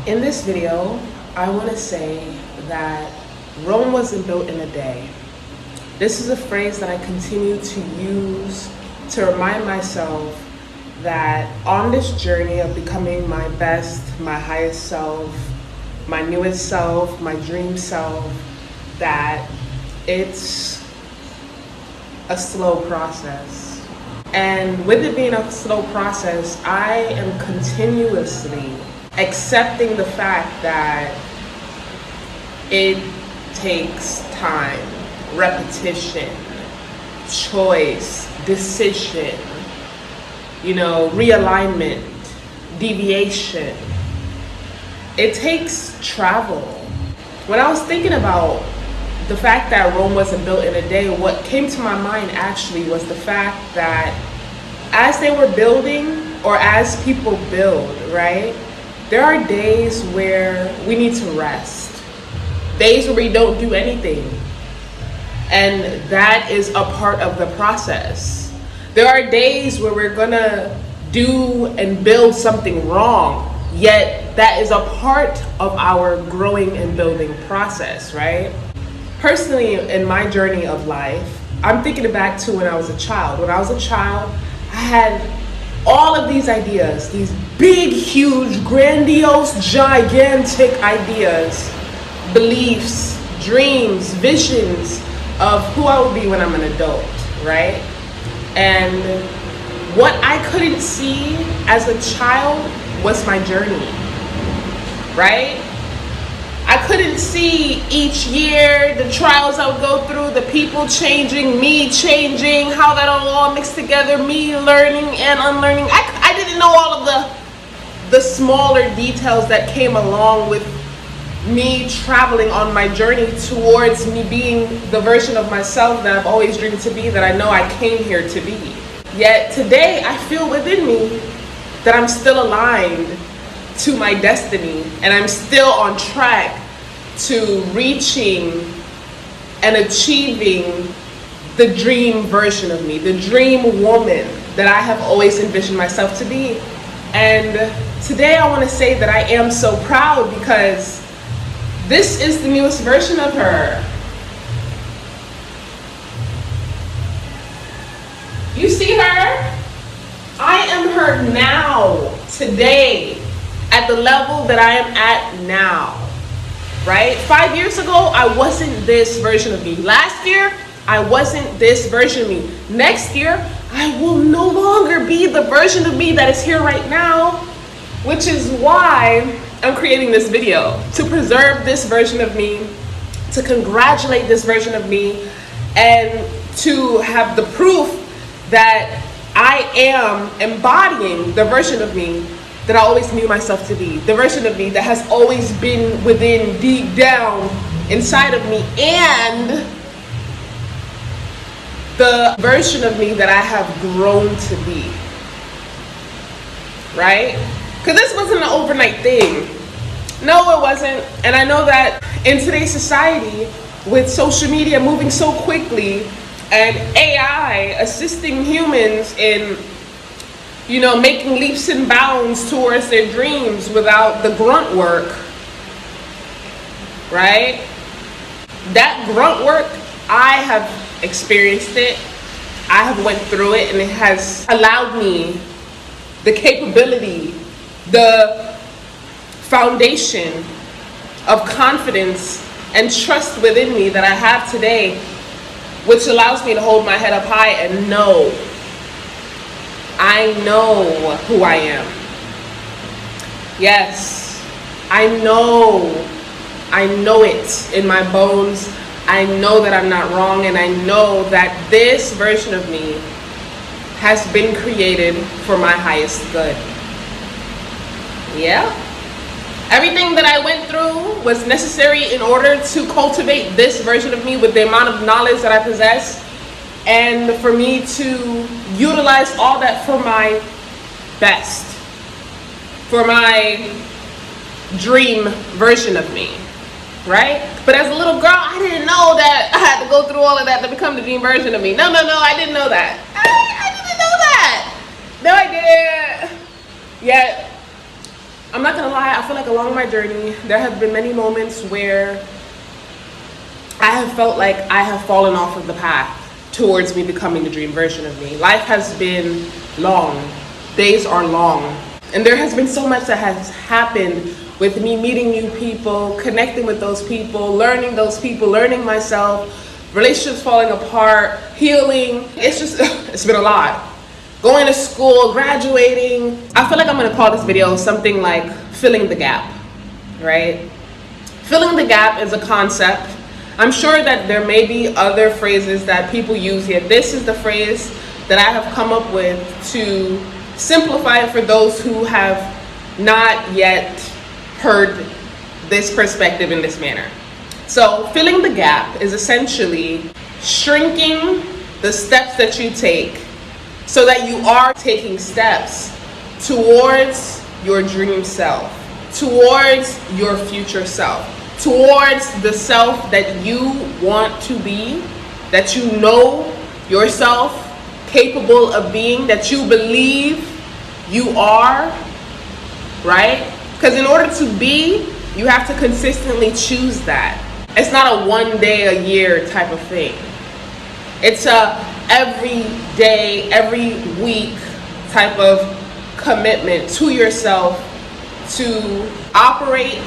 In this video, I want to say that Rome wasn't built in a day. This is a phrase that I continue to use to remind myself that on this journey of becoming my best, my highest self, my newest self, my dream self, that it's a slow process. And with it being a slow process, I am continuously accepting the fact that it takes time, repetition, choice, decision, realignment, deviation. It takes travel. When I was thinking about the fact that Rome wasn't built in a day, what came to my mind actually was the fact that as they were building, or as people build, right? There are days where we need to rest. Days where we don't do anything. And that is a part of the process. There are days where we're gonna do and build something wrong, yet that is a part of our growing and building process, right? Personally, in my journey of life, I'm thinking back to when I was a child. When I was a child, I had all of these ideas, these big, huge, grandiose, gigantic ideas, beliefs, dreams, visions of who I will be when I'm an adult, right? And what I couldn't see as a child was my journey, right? I couldn't see each year the trials I would go through, the people changing, me changing, how that all mixed together, me learning and unlearning. I didn't know all of the smaller details that came along with me traveling on my journey towards me being the version of myself that I've always dreamed to be, that I know I came here to be. Yet today I feel within me that I'm still aligned to my destiny, and I'm still on track to reaching and achieving the dream version of me, the dream woman that I have always envisioned myself to be. And today I want to say that I am so proud, because this is the newest version of her. You see her? I am her now, today, at the level that I am at now, right? 5 years ago, I wasn't this version of me. Last year, I wasn't this version of me. Next year, I will no longer be the version of me that is here right now, which is why I'm creating this video, to preserve this version of me, to congratulate this version of me, and to have the proof that I am embodying the version of me that I always knew myself to be, the version of me that has always been within, deep down inside of me, and the version of me that I have grown to be, right? Because this wasn't an overnight thing. No, it wasn't. And I know that in today's society, with social media moving so quickly and AI assisting humans in making leaps and bounds towards their dreams without the grunt work, right? That grunt work, I have experienced it. I have went through it, and it has allowed me the capability, the foundation of confidence and trust within me that I have today, which allows me to hold my head up high and know I know who I am. Yes, I know it in my bones. I know that I'm not wrong, and I know that this version of me has been created for my highest good. Yeah. Everything that I went through was necessary in order to cultivate this version of me with the amount of knowledge that I possess, and for me to utilize all that for my best, for my dream version of me, right? But as a little girl, I didn't know that I had to go through all of that to become the dream version of me. No, I didn't know that. I didn't know that. No, I didn't. Yet I'm not gonna lie, I feel like along my journey, there have been many moments where I have felt like I have fallen off of the path towards me becoming the dream version of me. Life has been long, days are long, and there has been so much that has happened with me meeting new people, connecting with those people, learning myself, relationships falling apart, healing. It's been a lot. Going to school, graduating. I feel like I'm gonna call this video something like filling the gap, right? Filling the gap is a concept. I'm sure that there may be other phrases that people use here. This is the phrase that I have come up with to simplify it for those who have not yet heard this perspective in this manner. So filling the gap is essentially shrinking the steps that you take so that you are taking steps towards your dream self, towards your future self, towards the self that you want to be, that you know yourself capable of being, that you believe you are, right? Because in order to be, you have to consistently choose that. It's not a one day a year type of thing. It's a every day, every week type of commitment to yourself to operate,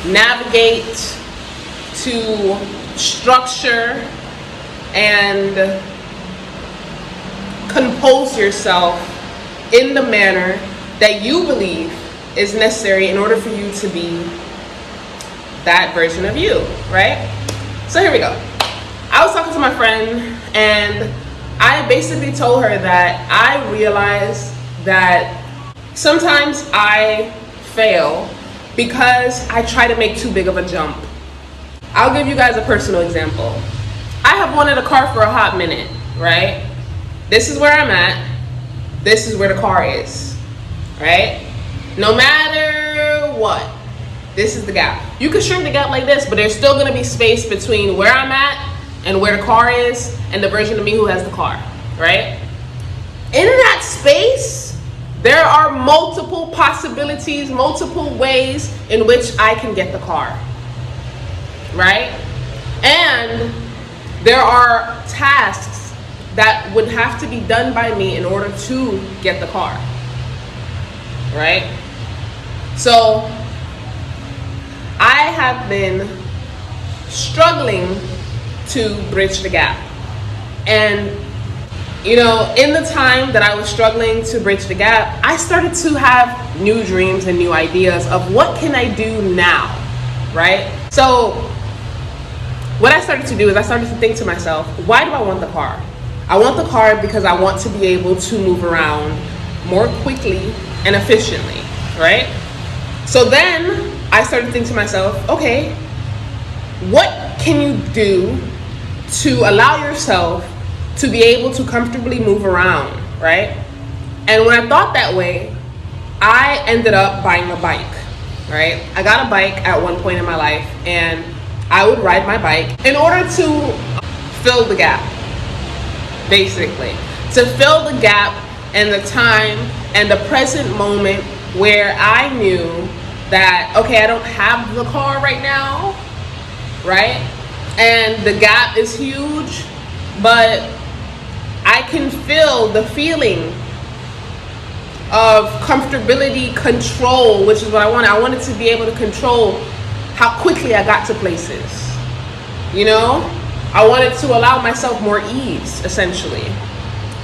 navigate, to structure, and compose yourself in the manner that you believe is necessary in order for you to be that version of you, right? So here we go. I was talking to my friend and I basically told her that I realized that sometimes I fail because I try to make too big of a jump. I'll give you guys a personal example. I have wanted a car for a hot minute, right? This is where I'm at. This is where the car is, right? No matter what, this is the gap. You can shrink the gap like this, but there's still gonna be space between where I'm at and where the car is and the version of me who has the car, right? In that space, there are multiple possibilities, multiple ways in which I can get the car, right? And there are tasks that would have to be done by me in order to get the car, right? So I have been struggling to bridge the gap. And you know, in the time that I was struggling to bridge the gap, I started to have new dreams and new ideas of what can I do now, right? So what I started to do is I started to think to myself, why do I want the car? I want the car because I want to be able to move around more quickly and efficiently, right? So then I started to think to myself, okay, what can you do to allow yourself to be able to comfortably move around, right? And when I thought that way, I ended up buying a bike, right? I got a bike at one point in my life and I would ride my bike in order to fill the gap, basically. To fill the gap and the time and the present moment where I knew that, okay, I don't have the car right now, right? And the gap is huge, but I can feel the feeling of comfortability, control, which is what I wanted. I wanted to be able to control how quickly I got to places. You know, I wanted to allow myself more ease, essentially.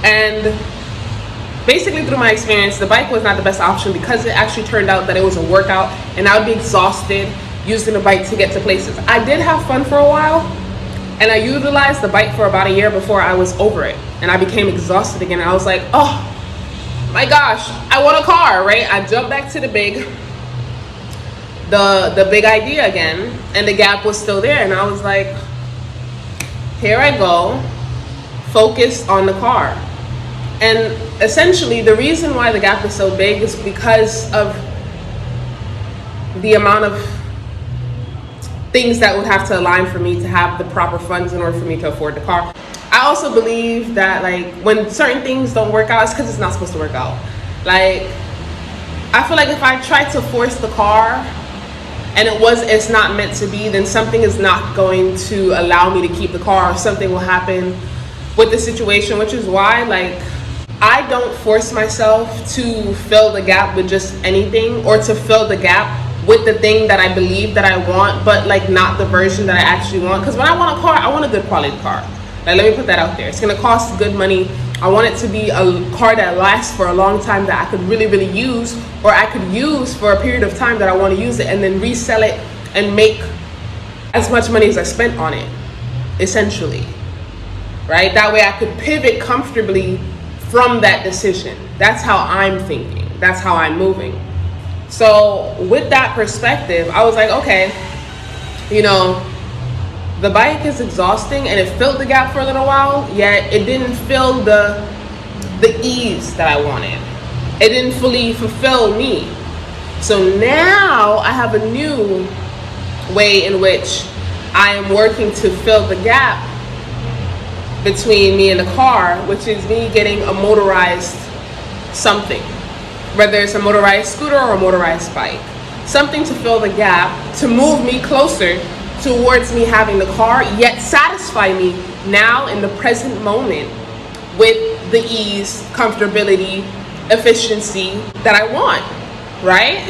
And basically through my experience, the bike was not the best option because it actually turned out that it was a workout and I would be exhausted using the bike to get to places. I did have fun for a while and I utilized the bike for about a year before I was over it and I became exhausted again. I was like, oh my gosh, I want a car, right? I jumped back to the big idea again and the gap was still there and I was like, here I go, focused on the car. And essentially the reason why the gap is so big is because of the amount of things that would have to align for me to have the proper funds in order for me to afford the car. I also believe that like when certain things don't work out, it's because it's not supposed to work out. Like I feel like if I try to force the car and it's not meant to be, then something is not going to allow me to keep the car, or something will happen with the situation, which is why, like, I don't force myself to fill the gap with just anything, or to fill the gap with the thing that I believe that I want, but like not the version that I actually want. Because when I want a car, I want a good quality car. Like, let me put that out there. It's gonna cost good money. I want it to be a car that lasts for a long time, that I could really, really use, or I could use for a period of time that I want to use it, and then resell it and make as much money as I spent on it, essentially, right? That way I could pivot comfortably from that decision. That's how I'm thinking. That's how I'm moving. So with that perspective, I was like, okay, you know, the bike is exhausting, and it filled the gap for a little while, yet it didn't fill the ease that I wanted. It didn't fully fulfill me. So now I have a new way in which I am working to fill the gap between me and the car, which is me getting a motorized something, whether it's a motorized scooter or a motorized bike, something to fill the gap, to move me closer towards me having the car, yet satisfy me now in the present moment with the ease, comfortability, efficiency that I want, right?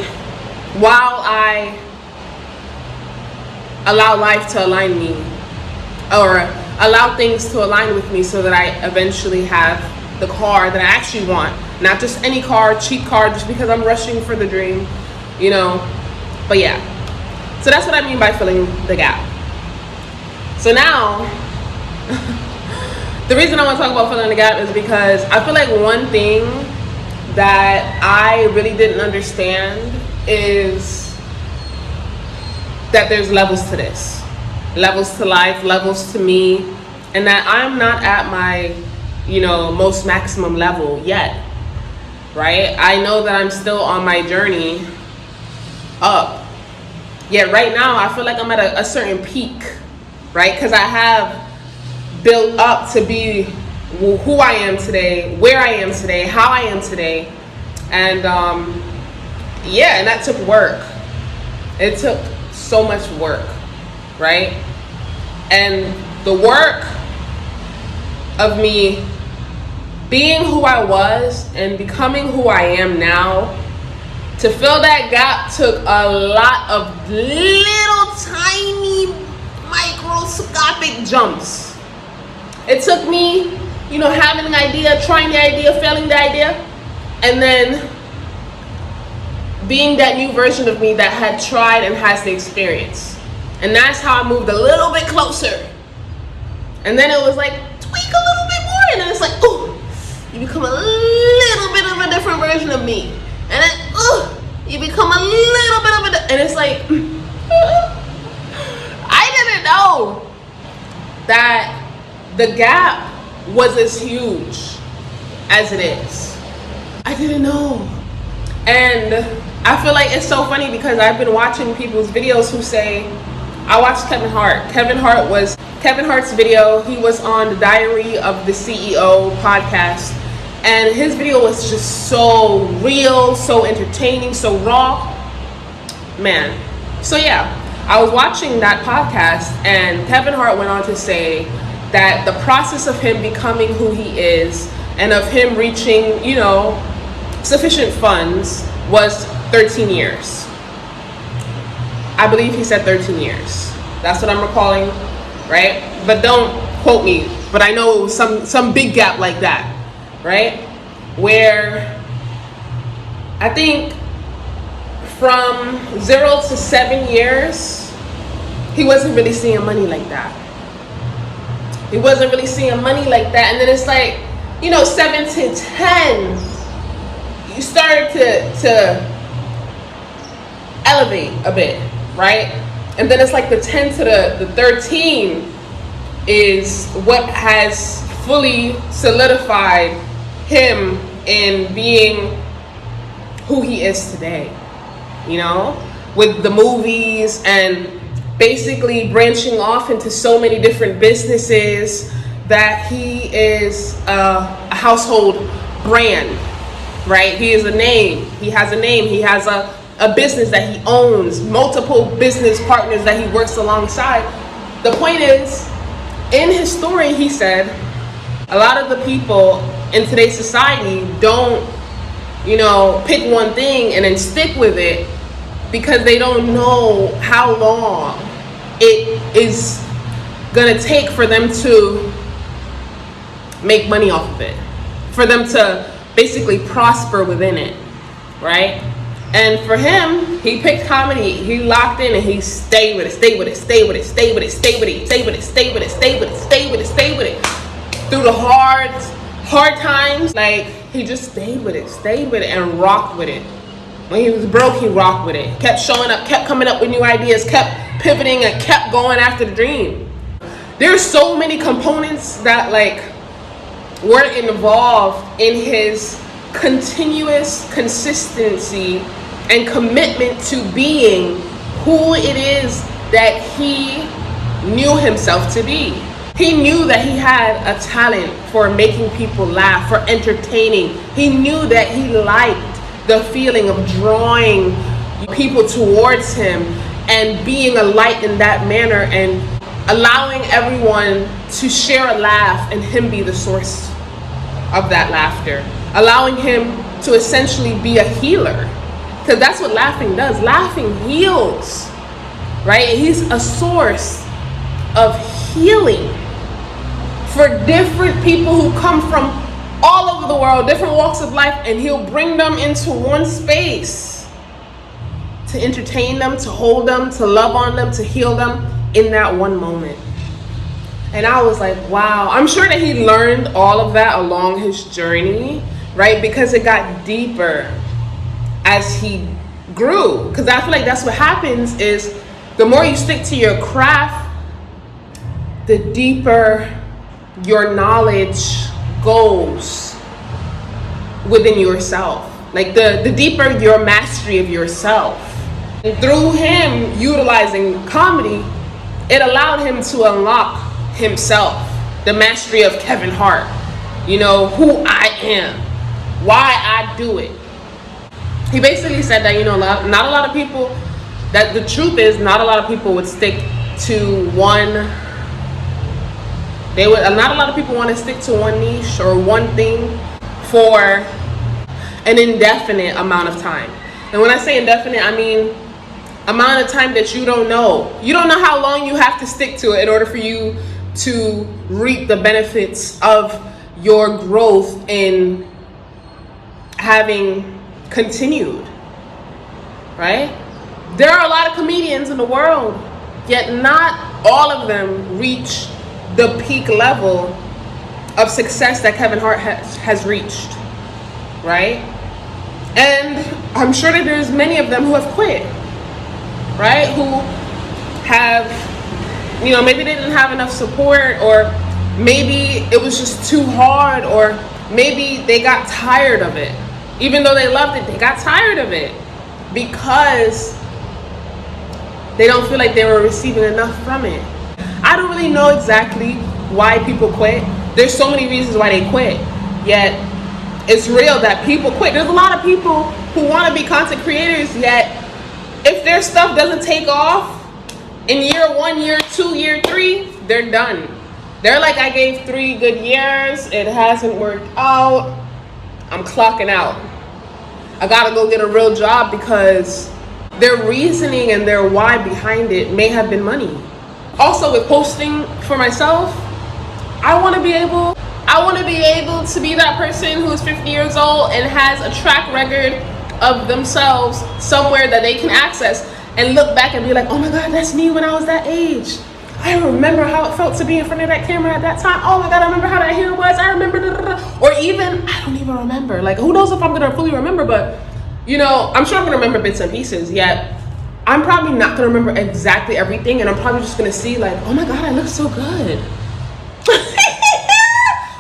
While I allow life to align me, or allow things to align with me, so that I eventually have the car that I actually want. Not just any car, cheap car, just because I'm rushing for the dream, you know? But yeah. So that's what I mean by filling the gap. So now, the reason I want to talk about filling the gap is because I feel like one thing that I really didn't understand is that there's levels to this. Levels to life, levels to me, and that I'm not at my, you know, most maximum level yet, right? I know that I'm still on my journey up. Yet right now, I feel like I'm at a certain peak, right? Because I have built up to be who I am today, where I am today, how I am today. And yeah, and that took work. It took so much work, right? And the work of me being who I was and becoming who I am now, to fill that gap took a lot of little tiny microscopic jumps. It took me, you know, having an idea, trying the idea, failing the idea, and then being that new version of me that had tried and has the experience. And that's how I moved a little bit closer. And then it was like, tweak a little bit more, and then it's like, ooh, you become a little bit of a different version of me. And then, you become a little bit of and it's like, I didn't know that the gap was as huge as it is. I didn't know. And I feel like it's so funny because I've been watching people's videos who say, I watched Kevin Hart. Kevin Hart's video. He was on the Diary of the CEO podcast. And his video was just so real, so entertaining, so raw. Man. So yeah, I was watching that podcast, and Kevin Hart went on to say that the process of him becoming who he is and of him reaching, you know, sufficient funds was 13 years. I believe he said 13 years. That's what I'm recalling, right? But don't quote me, but I know it was some big gap like that. Right? Where I think from 0 to 7 years, he wasn't really seeing money like that. He wasn't really seeing money like that. And then it's like, you know, 7 to 10, you started to elevate a bit, right? And then it's like the 10 to the 13 is what has fully solidified him in being who he is today, you know, with the movies and basically branching off into so many different businesses that he is a household brand, right? He is a name. He has a name. He has a business that he owns, multiple business partners that he works alongside. The point is, in his story, he said, a lot of the people in today's society don't, pick one thing and then stick with it because they don't know how long it is gonna take for them to make money off of it, for them to basically prosper within it, right? And for him, he picked comedy. He locked in and he stayed with it, stayed with it, stayed with it, stayed with it, stayed with it, stayed with it, stayed with it, stayed with it, stayed with it, stayed with it. Through the hard times, like, he just stayed with it, and rocked with it. When he was broke, he rocked with it. Kept showing up, kept coming up with new ideas, kept pivoting, and kept going after the dream. There's so many components that, like, were involved in his continuous consistency and commitment to being who it is that he knew himself to be. He knew that he had a talent for making people laugh, for entertaining. He knew that he liked the feeling of drawing people towards him and being a light in that manner and allowing everyone to share a laugh and him be the source of that laughter. Allowing him to essentially be a healer. Because that's what laughing does. Laughing heals, right? He's a source of healing for different people who come from all over the world, different walks of life, and he'll bring them into one space to entertain them, to hold them, to love on them, to heal them in that one moment. And I was like, wow. I'm sure that he learned all of that along his journey, right? Because it got deeper as he grew. Because I feel like that's what happens is the more you stick to your craft, the deeper your knowledge goes within yourself. Like the deeper your mastery of yourself. And through him utilizing comedy, it allowed him to unlock himself, the mastery of Kevin Hart, who I am, why I do it. He basically said that, not a lot of people, that the truth is not a lot of people would stick to one. Not a lot of people want to stick to one niche or one thing for an indefinite amount of time. And when I say indefinite, I mean amount of time that you don't know. You don't know how long you have to stick to it in order for you to reap the benefits of your growth in having continued, right? There are a lot of comedians in the world, yet not all of them reach the peak level of success that Kevin Hart has reached, right? And I'm sure that there's many of them who have quit, right? Who have, maybe they didn't have enough support, or maybe it was just too hard, or maybe they got tired of it. Even though they loved it, they got tired of it because they don't feel like they were receiving enough from it. I don't really know exactly why people quit. There's so many reasons why they quit, yet it's real that people quit. There's a lot of people who want to be content creators, yet if their stuff doesn't take off in year 1, year 2, year 3, they're done. They're like, I gave 3 good years, it hasn't worked out, I'm clocking out. I gotta go get a real job, because their reasoning and their why behind it may have been money. Also, with posting for myself, I want to be able to be that person who's 50 years old and has a track record of themselves somewhere that they can access and look back and be like, oh my God, that's me when I was that age. I remember how it felt to be in front of that camera at that time. Oh my God, I remember how that hair was. I remember, or even, I don't even remember. Like, who knows if I'm gonna fully remember, but I'm sure I'm gonna remember bits and pieces, yet I'm probably not gonna remember exactly everything, and I'm probably just gonna see like, oh my God, I look so good.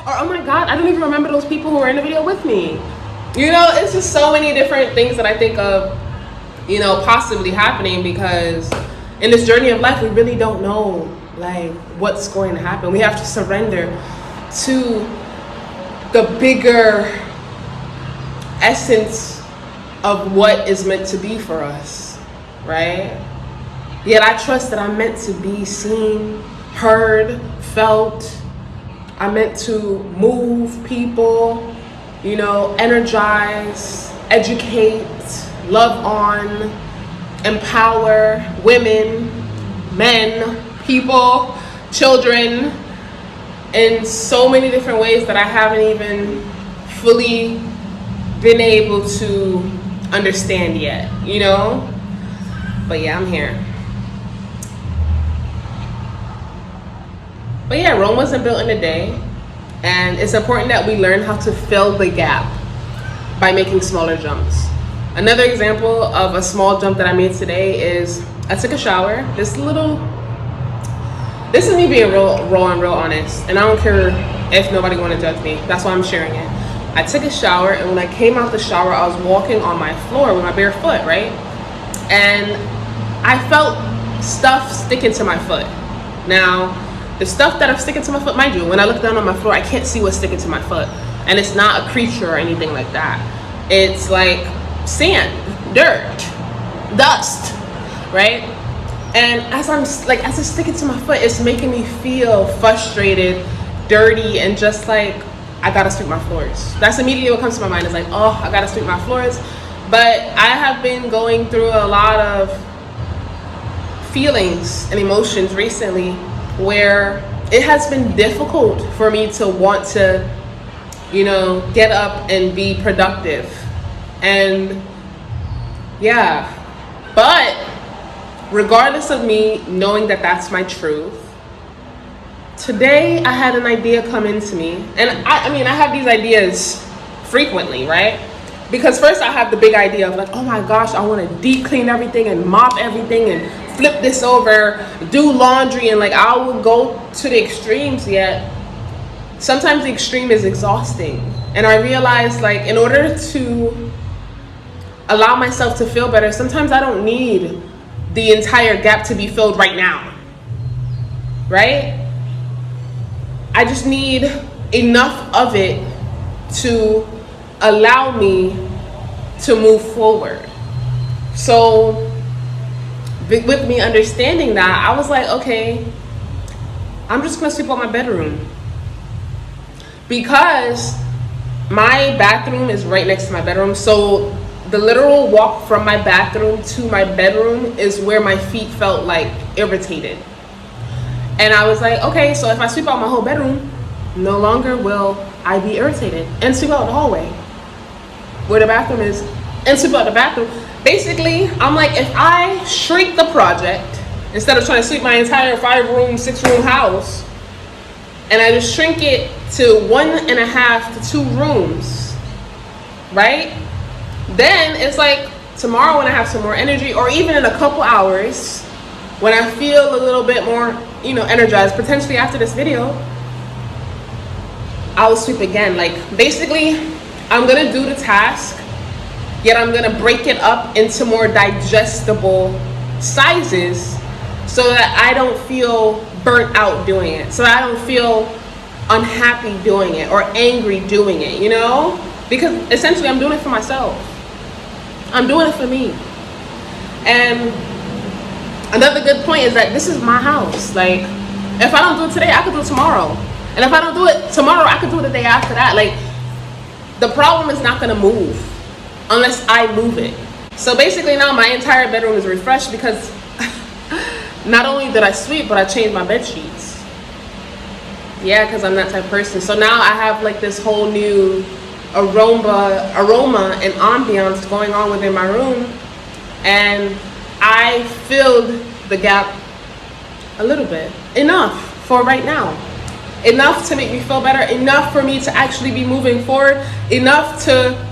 Or, oh my God, I don't even remember those people who were in the video with me. It's just so many different things that I think of, possibly happening, because in this journey of life, we really don't know like what's going to happen. We have to surrender to the bigger essence of what is meant to be for us, right? Yet I trust that I'm meant to be seen, heard, felt. I'm meant to move people, energize, educate, love on, empower women, men, people, children, in so many different ways that I haven't even fully been able to understand yet, But yeah, I'm here. But yeah, Rome wasn't built in a day. And it's important that we learn how to fill the gap by making smaller jumps. Another example of a small jump that I made today is I took a shower. This is me being real and real honest. And I don't care if nobody want to judge me. That's why I'm sharing it. I took a shower, and when I came out the shower, I was walking on my floor with my bare foot, right? And I felt stuff sticking to my foot. Now, the stuff that are sticking to my foot, mind you, when I look down on my floor, I can't see what's sticking to my foot. And it's not a creature or anything like that. It's like sand, dirt, dust, right? And as it's sticking to my foot, it's making me feel frustrated, dirty, and just like, I gotta sweep my floors. That's immediately what comes to my mind, is like, oh, I gotta sweep my floors. But I have been going through a lot of feelings and emotions recently where it has been difficult for me to want to, get up and be productive. And yeah, but regardless of me knowing that that's my truth, today I had an idea come into me. And I have these ideas frequently, right? Because first I have the big idea of like, oh my gosh, I want to deep clean everything and mop everything and flip this over, do laundry, and like I will go to the extremes. Yet sometimes the extreme is exhausting. And I realized, like, in order to allow myself to feel better, sometimes I don't need the entire gap to be filled right now, right? I just need enough of it to allow me to move forward. So with me understanding that, I was like, okay, I'm just gonna sweep out my bedroom, because my bathroom is right next to my bedroom. So the literal walk from my bathroom to my bedroom is where my feet felt like irritated. And I was like, okay, so if I sweep out my whole bedroom, no longer will I be irritated. And sweep out the hallway where the bathroom is, and sweep out the bathroom. Basically, I'm like, if I shrink the project, instead of trying to sweep my entire 5-room, 6-room house, and I just shrink it to 1.5 to 2 rooms, right? Then it's like tomorrow when I have some more energy, or even in a couple hours when I feel a little bit more, energized, potentially after this video, I will sweep again. Like, basically, I'm gonna do the task, yet I'm gonna break it up into more digestible sizes so that I don't feel burnt out doing it, so I don't feel unhappy doing it or angry doing it, because essentially I'm doing it for myself. I'm doing it for me. And another good point is that this is my house. Like, if I don't do it today, I could do it tomorrow. And if I don't do it tomorrow, I could do it the day after that. Like, the problem is not gonna move unless I move it. So basically now my entire bedroom is refreshed because not only did I sweep, but I changed my bed sheets. Yeah, because I'm that type of person. So now I have like this whole new aroma and ambiance going on within my room. And I filled the gap a little bit. Enough for right now. Enough to make me feel better. Enough for me to actually be moving forward. Enough to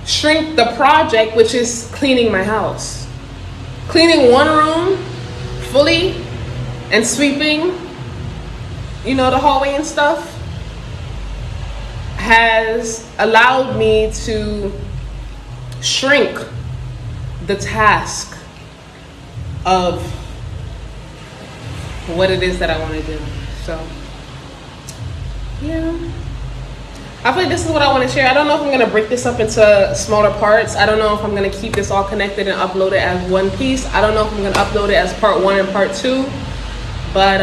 shrink the project, which is cleaning my house. Cleaning one room fully and sweeping, the hallway and stuff, has allowed me to shrink the task of what it is that I want to do. So, yeah. I feel like this is what I want to share. I don't know if I'm going to break this up into smaller parts. I don't know if I'm going to keep this all connected and upload it as one piece. I don't know if I'm going to upload it as part 1 and part 2. But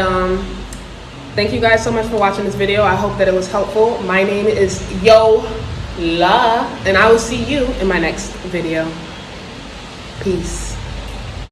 thank you guys so much for watching this video. I hope that it was helpful. My name is Yola, and I will see you in my next video. Peace.